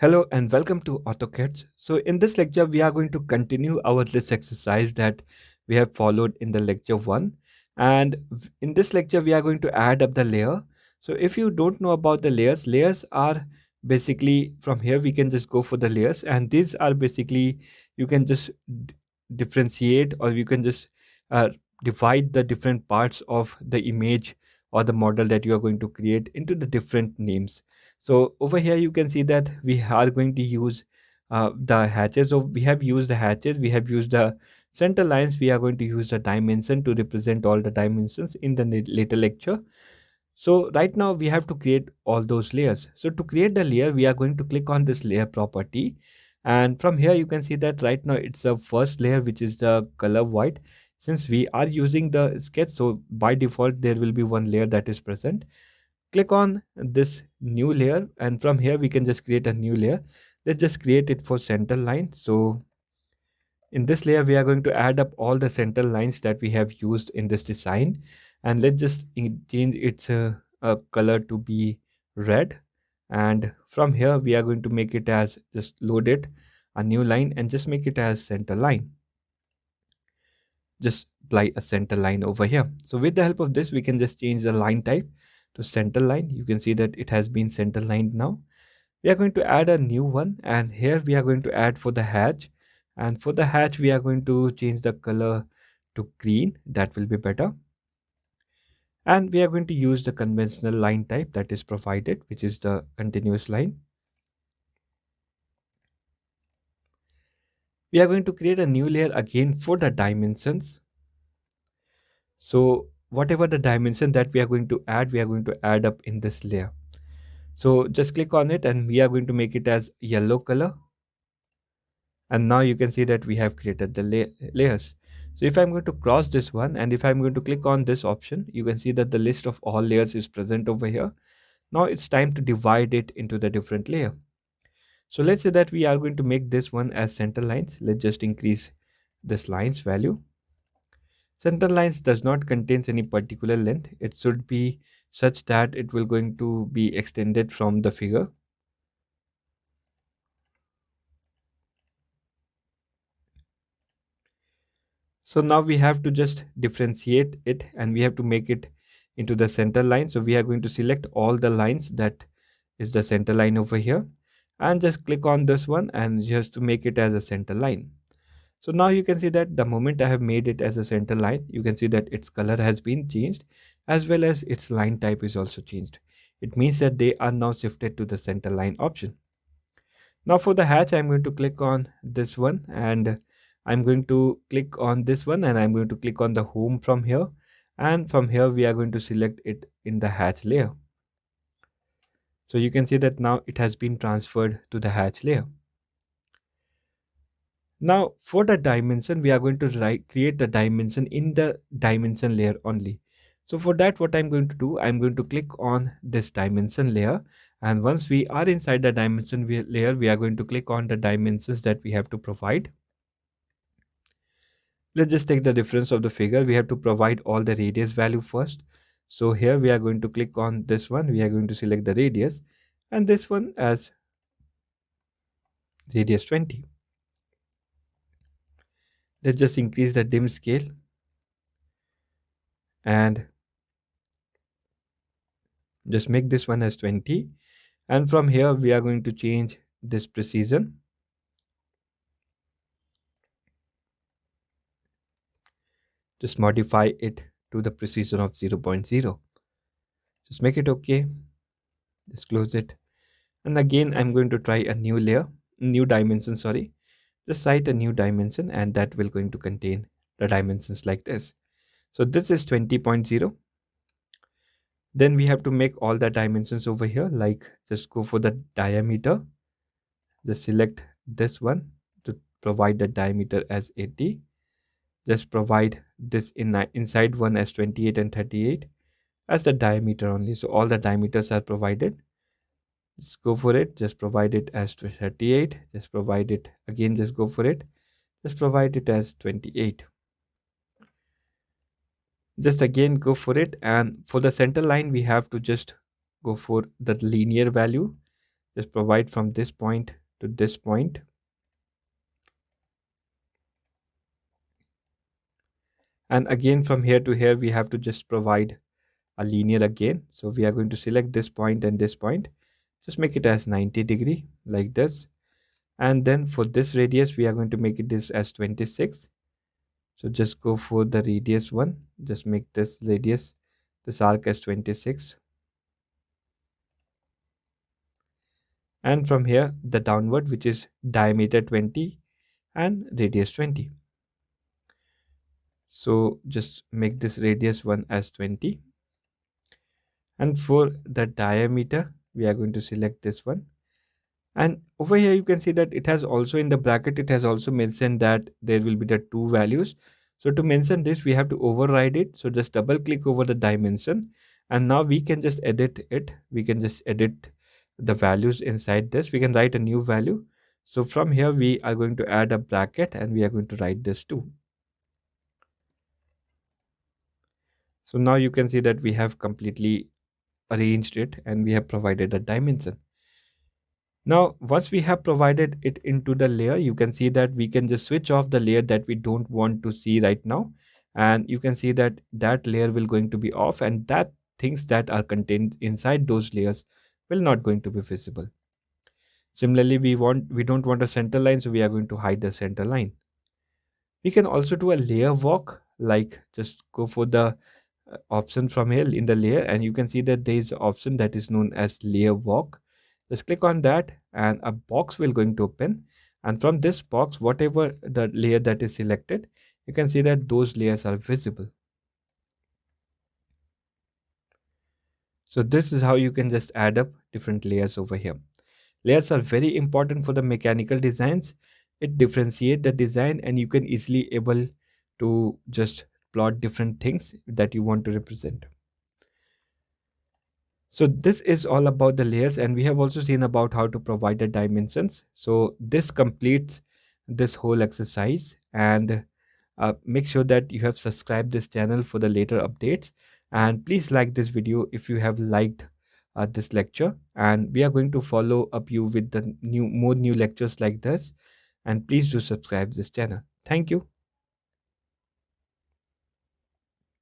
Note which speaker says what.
Speaker 1: Hello and welcome to AutoKets. So in this lecture, we are going to continue our list exercise that we have followed in the lecture 1. And in this lecture, we are going to add up the layer. So if you don't know about the layers, layers are basically from here, we can just go for the layers. And these are basically, you can just differentiate or you can just uh, divide the different parts of the image or the model that you are going to create into the different names. So over here you can see that we are going to use the hatches. So we have used the hatches, we have used the center lines, we are going to use the dimension to represent all the dimensions in the later lecture. So right now we have to create all those layers. So to create the layer, we are going to click on this layer property. And from here you can see that right now it's the first layer, which is the color white. Since we are using the sketch, so by default there will be one layer that is present. Click on this new layer, and from here we can just create a new layer. Let's just create it for center line. So in this layer we are going to add up all the center lines that we have used in this design, and let's just change its color to be red. And from here we are going to make it as just load it a new line and just make it as center line. Just apply a center line over here. So with the help of this we can just change the line type to center line. You can see that it has been center lined now. We are going to add a new one, and here we are going to add for the hatch, and for the hatch we are going to change the color to green. That will be better. And we are going to use the conventional line type that is provided, which is the continuous line. We are going to create a new layer again for the dimensions. So whatever the dimension that we are going to add, we are going to add up in this layer. So just click on it and we are going to make it as yellow color. And now you can see that we have created the layers. So if I'm going to cross this one and if I'm going to click on this option, you can see that the list of all layers is present over here. Now it's time to divide it into the different layer. So let's say that we are going to make this one as center lines. Let's just increase this lines value. Center lines does not contains any particular length. It should be such that it will going to be extended from the figure. So now we have to just differentiate it and we have to make it into the center line. So we are going to select all the lines that is the center line over here and just click on this one and just to make it as a center line. So now you can see that the moment I have made it as a center line, you can see that its color has been changed as well as its line type is also changed. It means that they are now shifted to the center line option. Now for the hatch, I'm going to click on this one and I'm going to click on this one and I'm going to click on the home from here. And from here, we are going to select it in the hatch layer. So you can see that now it has been transferred to the hatch layer. Now for the dimension, we are going to create the dimension in the dimension layer only. So for that, what I'm going to do, I'm going to click on this dimension layer. And once we are inside the dimension layer, we are going to click on the dimensions that we have to provide. Let's just take the difference of the figure. We have to provide all the radius value first. So here we are going to click on this one. We are going to select the radius and this one as radius 20. Let's just increase the dim scale and just make this one as 20. And from here we are going to change this precision. Just modify it to the precision of 0.0. Just make it okay. Just close it. And again, I'm going to try a new layer, new dimension, sorry. Just write a new dimension and that will going to contain the dimensions like this. So this is 20.0. Then we have to make all the dimensions over here, like just go for the diameter. Just select this one to provide the diameter as 80. Just provide this inside one as 28 and 38 as the diameter only. So all the diameters are provided. Just go for it. Just provide it as 38. Just provide it again. Just go for it. Just provide it as 28. Just again go for it. And for the center line, we have to just go for the linear value. just provide from this point to this point. And again from here to here we have to just provide a linear again. So we are going to select this point and this point, just make it as 90° like this. And then for this radius we are going to make it this as 26. So just go for the radius one, just make this radius, this arc as 26. And from here the downward, which is diameter 20 and radius 20. So just make this radius one as 20. And for the diameter we are going to select this one. And over here you can see that it has also in the bracket, it has also mentioned that there will be the two values. So to mention this we have to override it. So just double click over the dimension, and now we can just edit it. We can just edit the values inside this. We can write a new value. So from here we are going to add a bracket and we are going to write this too. So now you can see that we have completely arranged it and we have provided a dimension. Now, once we have provided it into the layer, you can see that we can just switch off the layer that we don't want to see right now. And you can see that that layer will going to be off, and that things that are contained inside those layers will not going to be visible. Similarly, we don't want a center line, so we are going to hide the center line. We can also do a layer walk, like just go for the option from here in the layer, and you can see that there is an option that is known as layer walk. Just click on that and a box will going to open, and from this box whatever the layer that is selected, you can see that those layers are visible. So this is how you can just add up different layers over here. Layers are very important for the mechanical designs. It differentiate the design and you can easily able to just plot different things that you want to represent. So this is all about the layers, and we have also seen about how to provide the dimensions. So this completes this whole exercise, and make sure that you have subscribed this channel for the later updates, and please like this video if you have liked this lecture, and we are going to follow up you with the more new lectures like this, and please do subscribe this channel. Thank you.